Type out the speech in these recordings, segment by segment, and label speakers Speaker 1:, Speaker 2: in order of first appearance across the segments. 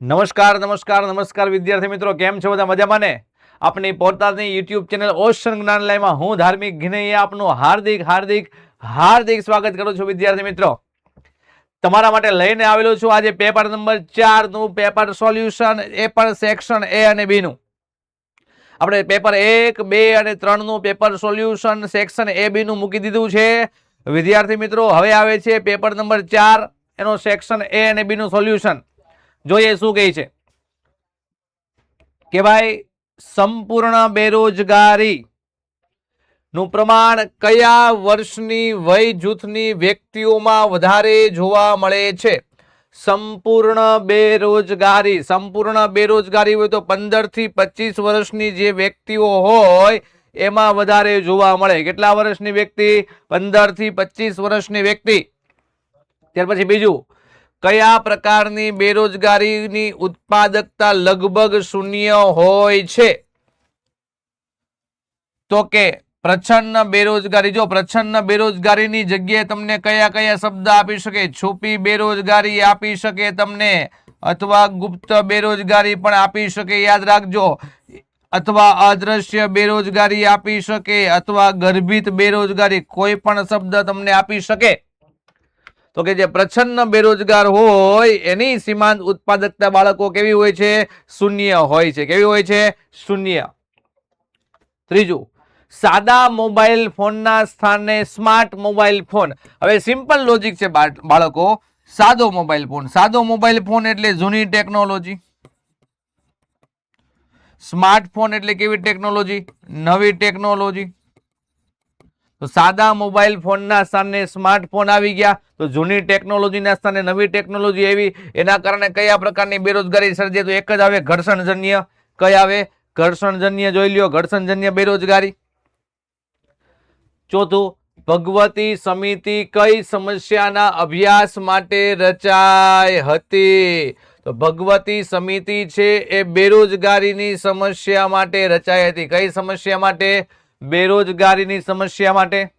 Speaker 1: નમસ્કાર નમસ્કાર નમસ્કાર વિદ્યાર્થી મિત્રો, કેમ છો બધા? મજામાં ને? આપણી પોતાની યુટ્યુબ ચેનલ ઓશન જ્ઞાનલયમાં હું ધાર્મિક ઘિનૈયા આપનું હાર્દિક હાર્દિક હાર્દિક સ્વાગત કરું છું. વિદ્યાર્થી મિત્રો, તમારા માટે લઈને આવેલો છું આજે પેપર નંબર 4 નું પેપર સોલ્યુશન, એ પણ સેક્શન એ અને બી નું. આપણે પેપર 1, 2 અને 3 નું પેપર સોલ્યુશન સેક્શન એ બી નું મૂકી દીધું છે. વિદ્યાર્થી મિત્રો, હવે આવે છે પેપર નંબર 4 એનો સેક્શન એ અને બી નું સોલ્યુશન. જોઈએ શું કહે છે કે ભાઈ સંપૂર્ણ બેરોજગારી નું પ્રમાણ કયા વર્ષની વય જૂથની વ્યક્તિઓમાં વધારે જોવા મળે છે? સંપૂર્ણ બેરોજગારી હોય તો 15 થી 25 વર્ષની જે વ્યક્તિઓ હોય એમાં વધારે જોવા મળે. કેટલા વર્ષની વ્યક્તિ? 15 થી 25 વર્ષની વ્યક્તિ. ત્યાર પછી બીજું, કયા પ્રકારની બેરોજગારીની ઉત્પાદકતા લગભગ શૂન્ય હોય છે? તો કે પ્રચ્છન્ન બેરોજગારી. જો પ્રચ્છન્ન બેરોજગારીની જગ્યાએ તમને કયા કયા શબ્દ આપી શકે? છુપી બેરોજગારી આપી શકે તમને, અથવા ગુપ્ત બેરોજગારી પણ આપી શકે, યાદ રાખજો, અથવા અદ્રશ્ય બેરોજગારી આપી શકે, અથવા ગર્ભિત બેરોજગારી, કોઈ પણ શબ્દ તમને આપી શકે. તો કે જે પ્રચ્છન્ન બેરોજગાર હોય એની સીમાંત ઉત્પાદકતા બાળકો કેવી હોય છે? શૂન્ય હોય છે. કેવી હોય છે? શૂન્ય. ત્રીજું, સાદા મોબાઈલ ફોનના સ્થાને સ્માર્ટ મોબાઈલ ફોન. હવે સિમ્પલ લોજિક છે બાળકો. સાદો મોબાઈલ ફોન એટલે જૂની ટેકનોલોજી. સ્માર્ટફોન એટલે કેવી ટેકનોલોજી? નવી ટેકનોલોજી. તો સાદા મોબાઈલ ફોનના સ્થાને સ્માર્ટફોન આવી ગયા, તો જૂની ટેકનોલોજીના સ્થાને નવી ટેકનોલોજી આવી. એના કારણે કયા પ્રકારની બેરોજગારી સર્જે? તો એક જ આવે, ઘર્ષણજન્ય. કઈ આવે? ઘર્ષણજન્ય. જોઈ લ્યો, ઘર્ષણજન્ય બેરોજગારી. ચોથું, ભગવતી સમિતિ કઈ સમસ્યાના અભ્યાસ માટે રચાઈ હતી? તો ભગવતી સમિતિ છે એ બેરોજગારીની સમસ્યા માટે રચાઈ હતી. કઈ સમસ્યા માટે? બેરોજગારીની સમસ્યા માટે.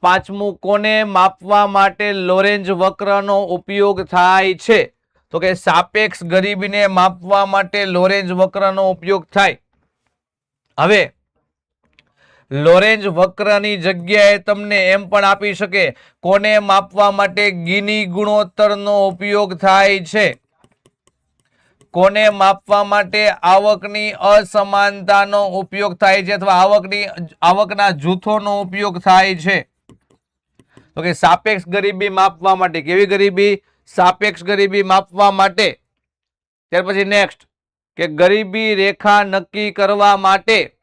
Speaker 1: પાંચમું, કોને માપવા માટે લોરેન્જ વક્રનો ઉપયોગ થાય છે? તો કે સાપેક્ષ ગરીબીને માપવા માટે લોરેન્જ વક્રનો ઉપયોગ થાય. હવે લોરેન્જ વક્રની જગ્યાએ તમને એમ પણ આપી શકે, કોને માપવા માટે ગીની ગુણોત્તરનો ઉપયોગ થાય છે? કોને માપવા માટે આવકની અસમાનતાનો ઉપયોગ થાય છે, અથવા આવકના જૂથોનો ઉપયોગ થાય છે? તો કે સાપેક્ષ ગરીબી માપવા માટે. કેવી ગરીબી? સાપેક્ષ ગરીબી માપવા માટે. ત્યાર પછી નેક્સ્ટ, કે ગરીબી રેખા નક્કી કરવા માટે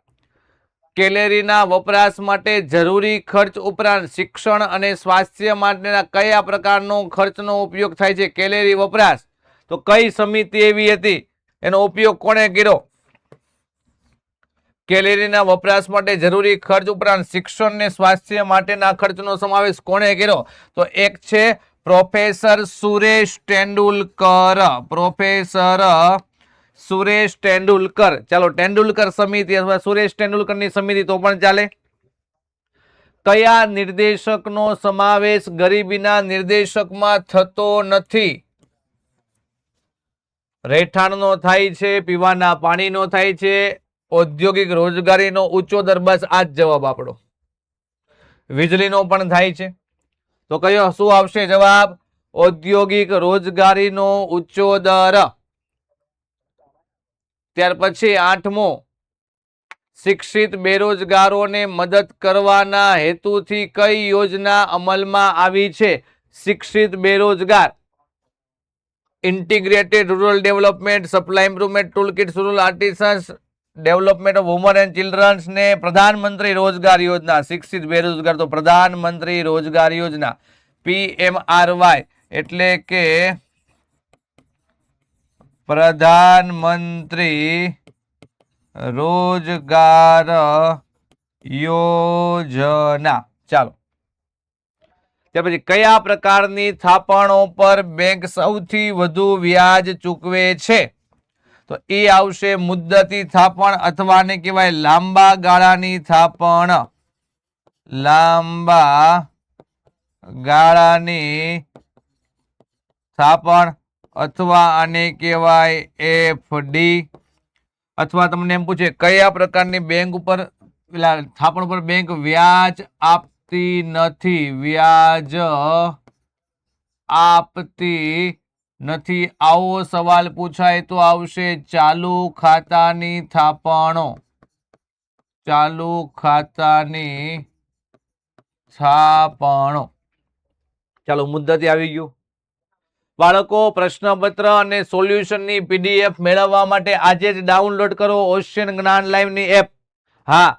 Speaker 1: કેલેરીના વપરાશ માટે જરૂરી ખર્ચ ઉપરાંત શિક્ષણ અને સ્વાસ્થ્ય માટેના કયા પ્રકારનો ખર્ચનો ઉપયોગ થાય છે? કેલેરી વપરાશ. તો કઈ સમિતિ એવી હતી એનો ઉપયોગ કોણે કર્યો? કેલેરીના વપરાશ માટે જરૂરી ખર્ચ ઉપરાંત શિક્ષણ ને સ્વાસ્થ્ય માટેના ખર્ચનો સમાવેશ કોણે કર્યો? તો એક છે પ્રોફેસર સુરેશ તેંડુલકર. પ્રોફેસર સુરેશ તેંડુલકર. ચાલો, તેંડુલકર સમિતિ અથવા સુરેશ તેંડુલકરની સમિતિ તો પણ ચાલે. કયા નિર્દેશકનો સમાવેશ ગરીબીના નિર્દેશકમાં થતો નથી? રહેઠાણનો થાય છે, પીવાના પાણીનો થાય છે, ઔદ્યોગિક રોજગારીનો ઊંચો દર. બસ આ જ જવાબ આપણો. વીજળીનો પણ થાય છે. તો કયો શું આવશે જવાબ? ઔદ્યોગિક રોજગારીનો ઊંચો દર. ત્યાર પછી આઠમો, શિક્ષિત બેરોજગારોને મદદ કરવાના હેતુથી કઈ યોજના અમલમાં આવી છે? શિક્ષિત બેરોજગાર. Integrated rural development, supply improvement toolkit, rural artisans, development of women and childrens ને પ્રધાનમંત્રી રોજગાર યોજના. શિક્ષિત બેરોજગાર તો પ્રધાનમંત્રી રોજગાર યોજના, PMRY, એટલે કે પ્રધાનમંત્રી રોજગાર યોજના. ચાલો, ત્યાર પછી કયા પ્રકારની થાપણો પર બેંક સૌથી વધુ વ્યાજ ચૂકવે છે? તો એ આવશે મુદ્દતી થાપણ, અથવા ને કહેવાય લાંબા ગાળાની થાપણ. લાંબા ગાળાની થાપણ. અથવા આને કહેવાય એફડી, અથવા તમને એમ પૂછે કયા પ્રકારની બેંક ઉપર થાપણ ઉપર બેંક વ્યાજ આપતી નથી, વ્યાજ આપતી નથી, આવો સવાલ પૂછાય તો આવશે ચાલુ ખાતાની થાપણો, ચાલુ ખાતાની થાપણો. ચાલો મુદ્દતે આવી ગયું. બાળકો પ્રશ્નપત્ર અને સોલ્યુશનની પીડીએફ મેળવવા માટે આજે જ ડાઉનલોડ કરો ઓશિયન જ્ઞાન લાઈવની એપ. હા,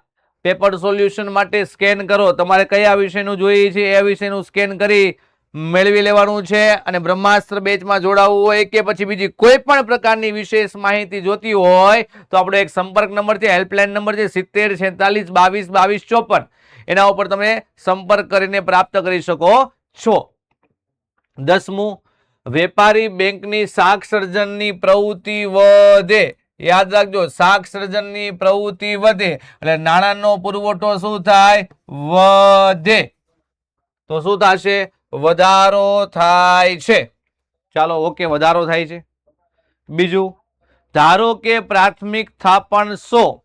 Speaker 1: પેપર સોલ્યુશન માટે સ્કેન કરો. તમારે કયા વિષયનું જોઈએ છે એ વિષયનું સ્કેન કરી મેળવી લેવાનું છે. અને બ્રહ્માસ્ત્ર બેચમાં જોડાવવું હોય કે પછી બીજી કોઈ પણ પ્રકારની વિશેષ માહિતી જોતી હોય તો આપણો એક સંપર્ક નંબર છે, હેલ્પલાઇન નંબર છે 70 46 22 22 54. એના ઉપર તમે સંપર્ક કરીને પ્રાપ્ત કરી શકો છો. 10મું, વેપારી બેંકની શાખ સર્જનની પ્રવૃત્તિ વધે. યાદ રાખજો, શાખ સર્જનની પ્રવૃત્તિ વધે એટલે નાણાંનો પુરવઠો શું થાય? વધે. તો શું થશે? વધારો થાય છે. ચાલો ઓકે, વધારો થાય છે. બીજું, ધારો કે પ્રાથમિક થાપણ 1000,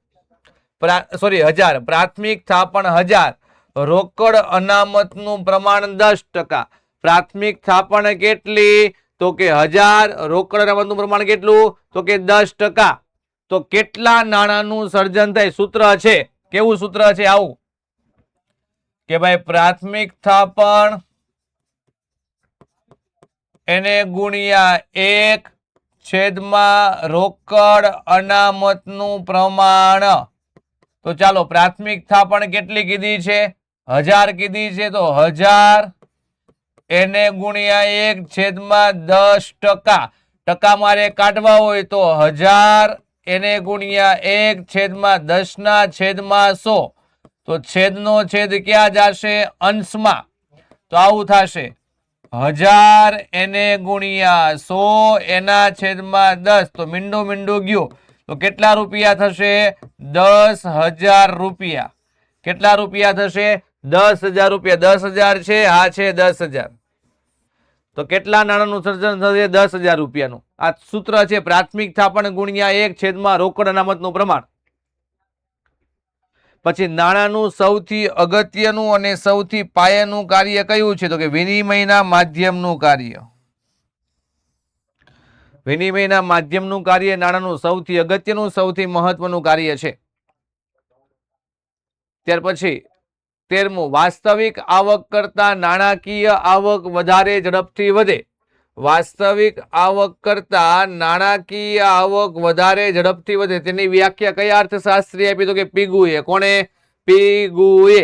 Speaker 1: પ્રાથમિક થાપણ 1000, રોકડ અનામતનું પ્રમાણ 10%. પ્રાથમિક થાપણ કેટલી? તો કે 1000, રોકડ અનામતનું પ્રમાણ કેટલું? તો કે 10%. તો કેટલા નાણાંનું સર્જન થાય? સૂત્ર છે, કેવું સૂત્ર છે? આવું કે ભાઈ પ્રાથમિક થાપણ એને ગુણ્યા 1 રોકડ અનામતનું પ્રમાણ. તો ચાલો પ્રાથમિક થાપણ કેટલી કીધી છે? 1000 કીધી છે. તો 1000 એને ગુણ્યા 1/10%. ટકા મારે કાઢવા હોય તો 1000 એને ગુણ્યા 1/10/100. તો છેદનો છેદ ક્યાં જશે? અંશમાં. તો આવું થશે 1000 એને ગુણ્યા 100 એના છેદમાં 10. તો મીંડું મીંડું ગયું. તો કેટલા રૂપિયા થશે? 10,000 રૂપિયા. કેટલા રૂપિયા થશે? 10,000 રૂપિયા. 10,000 છે? હા છે 10,000. તો કેટલા નાણાંનું સર્જન થશે? 10,000 રૂપિયાનું. આ સૂત્ર છે, પ્રાથમિક થાપણ ગુણ્યા 1 રોકડ અનામતનું પ્રમાણ. પછી નાણાંનું સૌથી અગત્યનું અને સૌથી પાયાનું કાર્ય કયું છે? તો કે વિનિમયના માધ્યમનું કાર્ય. વિનિમયના માધ્યમનું કાર્ય નાણાંનું સૌથી અગત્યનું, સૌથી મહત્વનું કાર્ય છે. ત્યાર પછી 13મું, વાસ્તવિક આવક કરતા નાણાકીય આવક વધારે ઝડપથી વધે. વાસ્તવિક આવક કરતા નાણાકીય આવક વધારે ઝડપથી વધે. તેની વ્યાખ્યા કયા અર્થશાસ્ત્રી આપી? તો કે પિગુએ. કોણે? પિગુએ.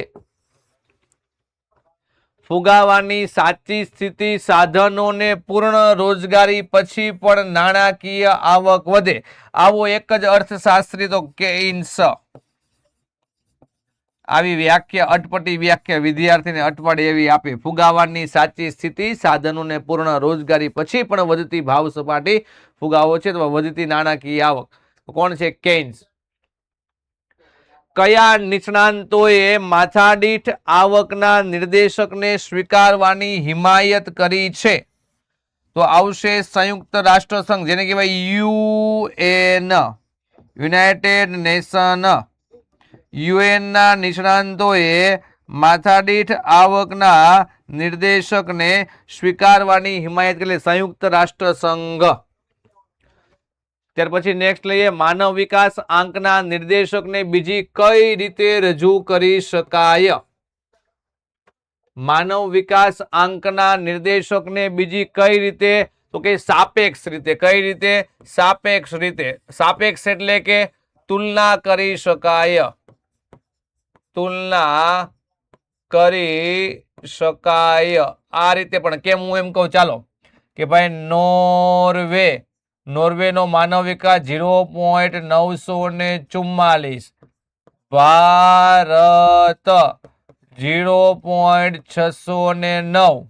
Speaker 1: ફુગાવાની સાચી સ્થિતિ સાધનોને પૂર્ણ રોજગારી પછી પણ નાણાકીય આવક વધે. આવો એક જ અર્થશાસ્ત્રી તો કેઇન્સ. આવી વ્યાખ્યા, અટપટી વ્યાખ્યા વિદ્યાર્થીને અટવાડે એવી આપે. ફુગાવાની સાચી સ્થિતિ સાધનોને પૂર્ણ રોજગારી પછી પણ વધતી ભાવ સપાટી ફુગાવો છે, તો વધતી નાણાકીય આવક. કોણ છે? કેઇન્સ. કયા નિષ્ણાંતોએ માથાદીઠ આવકના નિર્દેશકને સ્વીકારવાની હિમાયત કરી છે? તો આવશે સંયુક્ત રાષ્ટ્ર સંઘ, જેને કહેવાય યુએન, યુનાઇટેડ નેશન. યુએનના નિષ્ણાંતોએ માથાદીઠ આવકના નિર્દેશકને સ્વીકારવાની હિમાયત કરી. સંયુક્ત રાષ્ટ્ર સંઘ. ત્યાર પછી નેક્સ્ટ લઈએ, માનવ વિકાસ આંકના નિર્દેશકને બીજી કઈ રીતે રજૂ કરી શકાય? માનવ વિકાસ આંકના નિર્દેશકને બીજી કઈ રીતે? તો કે સાપેક્ષ રીતે. કઈ રીતે? સાપેક્ષ રીતે. સાપેક્ષ એટલે કે તુલના કરી શકાય. તુલના કરી શકાય આ રીતે. પણ કેમ હું એમ કહું? ચાલો કે ભાઈ નોર્વે નો માનવ વિકાસ 0.944, ભારત 0.609.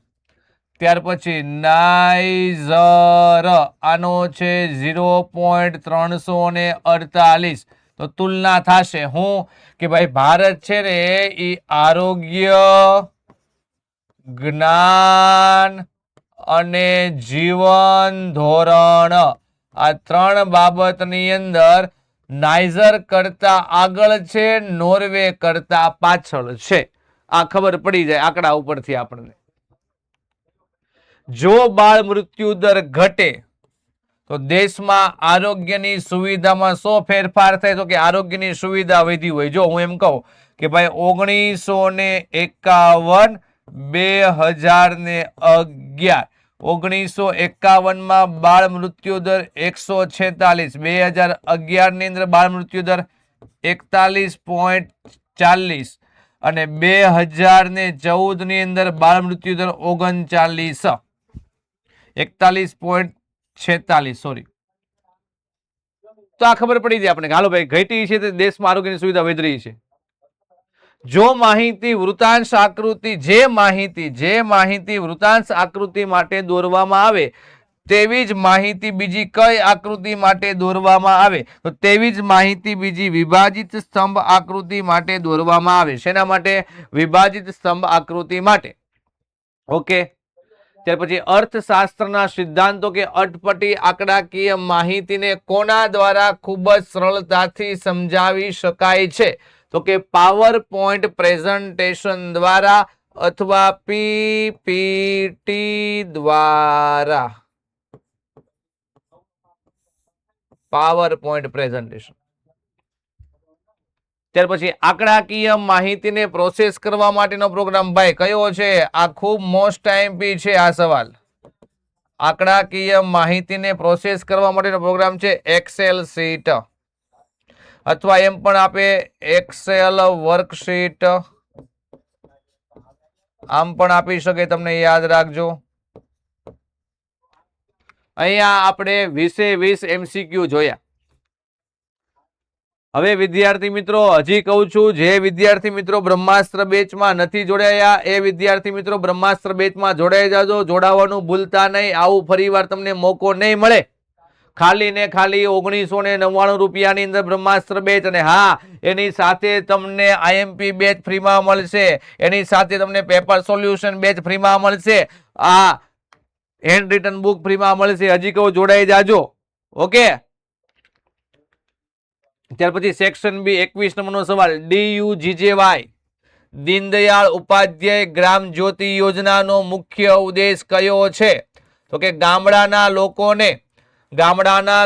Speaker 1: ત્યાર પછી નાઇજર આનો છે 0.348. તો તુલના થશે. હું કે ભાઈ ભારત છે ને એ આરોગ્ય, જ્ઞાન અને જીવન ધોરણ આ ત્રણ બાબતની અંદર નાઇજર કરતા આગળ છે, નોર્વે કરતા પાછળ છે. આ ખબર પડી જાય આંકડા ઉપરથી આપણને. જો બાળ મૃત્યુ દર ઘટે તો દેશમાં આરોગ્યની સુવિધામાં શો ફેરફાર થાય? તો કે આરોગ્યની સુવિધા વધી હોય. જો હું એમ કહું કે ભાઈ 1951 2011 1951 માં બાળ મૃત્યુ દર 146, 2011 ની અંદર બાળ મૃત્યુ દર 41.40 અને 2014 ની અંદર બાળ મૃત્યુ દર 39, 41.46 સોરી. તો આ ખબર પડી જાય આપણે કે હાલો ભાઈ ઘટી છે તો દેશમાં આરોગ્યની સુવિધા વધી રહી છે. જો માહિતી વૃતાંશ આકૃતિ જે માહિતી વૃતાંશ આકૃતિ માટે દોરવામાં આવે તેવી જ માહિતી બીજી કઈ આકૃતિ માટે દોરવામાં આવે? તો તેવી જ માહિતી બીજી વિભાજિત સ્તંભ આકૃતિ માટે દોરવામાં આવે. શેના માટે? વિભાજિત સ્તંભ આકૃતિ માટે. ઓકે. ત્યાર પછી અર્થશાસ્ત્રના સિદ્ધાંતો કે અટપટી આંકડાકીય માહિતીને કોના દ્વારા ખૂબ જ સરળતાથી સમજાવી શકાય છે? તો કે પાવર પોઈન્ટ પ્રેઝન્ટેશન દ્વારા અથવા પીપીટી દ્વારા. Power point presentation. ત્યાર પછી આંકડાકીય માહિતીને પ્રોસેસ કરવા માટેનો પ્રોગ્રામ ભાઈ કયો છે? આ ખૂબ મોસ્ટ આઈએમપી છે આ સવાલ. આંકડાકીય માહિતીને પ્રોસેસ કરવા માટેનો પ્રોગ્રામ છે એક્સેલ શીટ, અથવા એમ પણ આપે એક્સેલ વર્કશીટ, આમ પણ આપી શકે. તમને યાદ રાખજો. અહીંયા આપણે 20 MCQ જોયા. હવે વિદ્યાર્થી મિત્રો હજી કહું છું, જે વિદ્યાર્થી મિત્રો બ્રહ્માસ્ત્ર બેચમાં નથી જોડાયા એ વિદ્યાર્થી મિત્રો બ્રહ્માસ્ત્ર બેચમાં જોડાઈ જાજો. જોડાવાનું ભૂલતા નહીં. આવું ફરીવાર તમને મોકો નહીં મળે. ખાલી ને ખાલી 1999 રૂપિયાની અંદર બ્રહ્માસ્ત્ર બેચ, અને હા એની સાથે તમને આઈએમપી બેચ ફ્રીમાં મળશે, એની સાથે તમને પેપર સોલ્યુશન બેચ ફ્રીમાં મળશે, આ હેન્ડ રિટન બુક ફ્રીમાં મળશે. હજી કહું જોડાઈ જાજો. ઓકે. ત્યાર પછી સેક્શન બી 21 નંબરનો સવાલ, DUGJY દીનદયાળ ઉપાધ્યાય ગ્રામ જ્યોતિ યોજનાનો મુખ્ય ઉદ્દેશ કયો છે? તો કે ગામડાના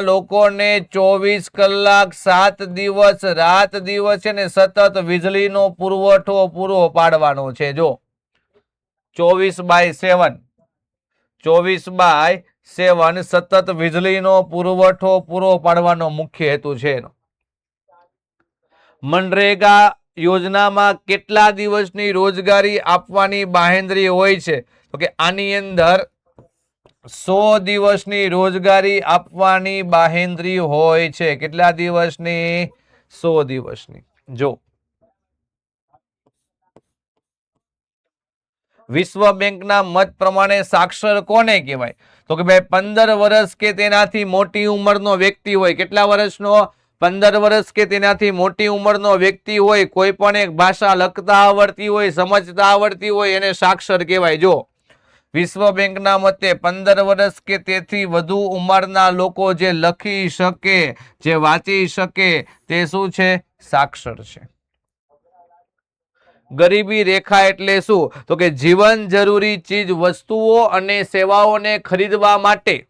Speaker 1: લોકોને 24 કલાક 7 દિવસ રાત દિવસ છે ને સતત વીજળીનો પુરવઠો પૂરો પાડવાનો છે. જો 24/7 સતત વીજળીનો પુરવઠો પૂરો પાડવાનો મુખ્ય હેતુ છે એનો. મનરેગા યોજનામાં કેટલા દિવસની રોજગારી આપવાની બાહેંધરી હોય છે? તો કે આની અંદર 100 દિવસની રોજગારી આપવાની બાહેંધરી હોય છે. કેટલા દિવસની? 100 દિવસની. જો વિશ્વ બેંકના મત પ્રમાણે સાક્ષર કોને કહેવાય? તો કે ભાઈ 15 વર્ષ કે તેનાથી મોટી ઉંમરનો વ્યક્તિ હોય. કેટલા વર્ષનો? 15 વર્ષ કે તેનાથી મોટી ઉંમરનો વ્યક્તિ હોય, કોઈ પણ એક ભાષા લખતા આવડતી હોય, સમજતા આવડતી હોય, એને સાક્ષર કહેવાય. જો વિશ્વ બેંકના મતે 15 વર્ષ કે તેથી વધુ ઉંમરના લોકો જે લખી શકે, જે વાંચી શકે, તે શું છે? સાક્ષર છે. ગરીબી રેખા એટલે શું? તો કે જીવન જરૂરી ચીજ વસ્તુઓ અને સેવાઓને ખરીદવા માટે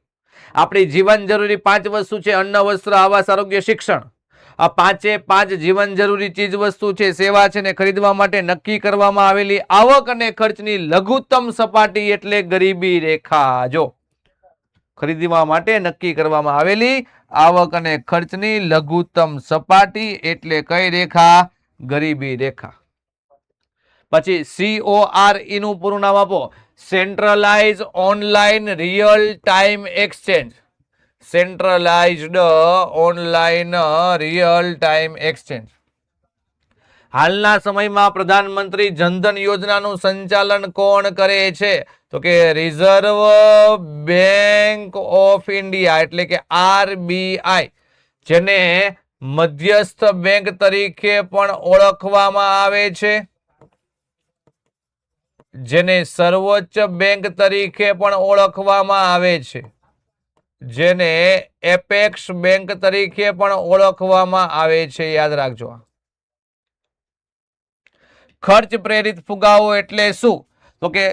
Speaker 1: આપણી જીવન જરૂરી 5 વસ્તુ છે: અન્ન, વસ્ત્ર, આવાસ, આરોગ્ય, શિક્ષણ. આ 5 જીવન જરૂરી ચીજ વસ્તુ છે, સેવા છે ને ખરીદવા માટે નક્કી કરવામાં આવેલી આવક અને ખર્ચની લઘુત્તમ સપાટી એટલે ગરીબી રેખા. જો ખરીદવા માટે નક્કી કરવામાં આવેલી આવક અને ખર્ચની લઘુત્તમ સપાટી એટલે કઈ રેખા? ગરીબી રેખા. પછી CORE નું પૂરું નામ આપો. Centralise online real time exchange. Centralised online real time exchange. હાલના સમયમાં પ્રધાનમંત્રી જનધન યોજનાનું સંચાલન કોણ કરે છે? તો કે રિઝર્વ બેંક ઓફ ઇન્ડિયા એટલે કે RBI, જેને મધ્યસ્થ બેંક તરીકે પણ ઓળખવામાં આવે છે. જેને સર્વોચ્ચ બેંક તરીકે પણ ઓળખવામાં આવે છે, જેને એપેક્સ બેંક તરીકે પણ ઓળખવામાં આવે છે, યાદ રાખજો. ખર્ચ પ્રેરિત ફુગાવો એટલે શું? તો કે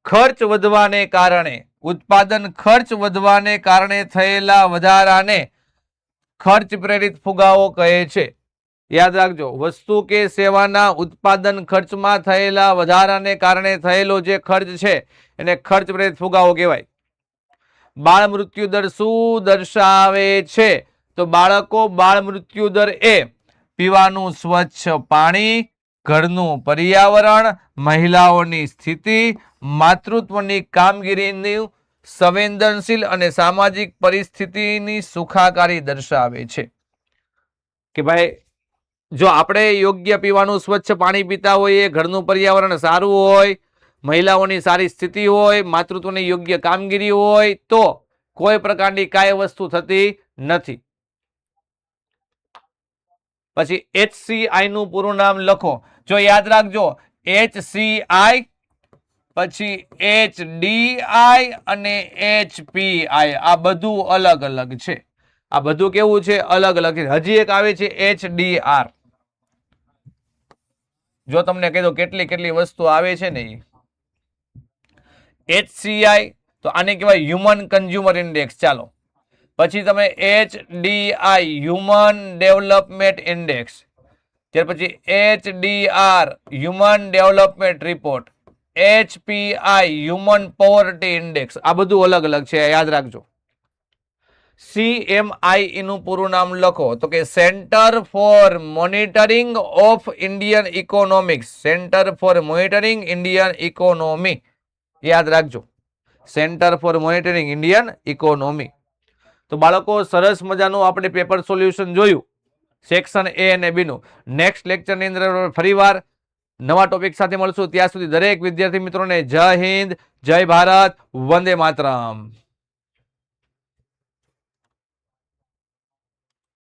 Speaker 1: ખર્ચ વધવાને કારણે, ઉત્પાદન ખર્ચ વધવાને કારણે થયેલા વધારાને ખર્ચ પ્રેરિત ફુગાવો કહે છે. યાદ રાખજો, વસ્તુ કે સેવાના ઉત્પાદન ખર્ચમાં થયેલા વધારાને કારણે થયેલો જે ખર્ચ છે એને ખર્ચ પ્રેરિત ફુગાવો કહેવાય. બાળ મૃત્યુ દર શું દર્શાવે છે? તો બાળકો બાળ મૃત્યુ દર એ પીવાનું સ્વચ્છ પાણી, ઘરનું પર્યાવરણ, મહિલાઓની સ્થિતિ, માતૃત્વની કામગીરીની સંવેદનશીલ અને સામાજિક પરિસ્થિતિની સુખાકારી દર્શાવે છે. કે ભાઈ જો આપણે યોગ્ય પીવાનું સ્વચ્છ પાણી પીતા હોઈએ, ઘરનું પર્યાવરણ સારું હોય, મહિલાઓની સારી સ્થિતિ હોય, માતૃત્વની યોગ્ય કામગીરી હોય, તો કોઈ પ્રકારની કાંઈ વસ્તુ થતી નથી. પછી HCI નું પૂરું નામ લખો. જો યાદ રાખજો, HCI, પછી HDI અને HPI, આ બધું અલગ અલગ છે. આ બધું કેવું છે? અલગ અલગ છે. હજી એક આવે છે HDR. જો તમને કહી દો કેટલી કેટલી વસ્તુ આવે છે ને. HCI તો આને કહેવાય હ્યુમન કન્ઝ્યુમર ઇન્ડેક્સ. ચાલો, પછી તમે HDI હ્યુમન ડેવલપમેન્ટ ઇન્ડેક્સ, ત્યાર પછી HDR human development report, HPI human poverty index. આ બધું અલગ અલગ છે, યાદ રાખજો. CMI નું પૂરું નામ લખો. તો કે centre for monitoring of Indian economics. Centre for monitoring Indian economy. યાદ રાખજો, centre for monitoring Indian economy. તો બાળકો, સરસ મજાનું આપણે પેપર સોલ્યુશન જોયું, સેક્શન A અને B નું. નેક્સ્ટ લેક્ચરની અંદર ફરીવાર નવા ટોપિક સાથે મળશું. ત્યાં સુધી દરેક વિદ્યાર્થી મિત્રોને જય હિન્દ, જય ભારત, વંદે માતરમ.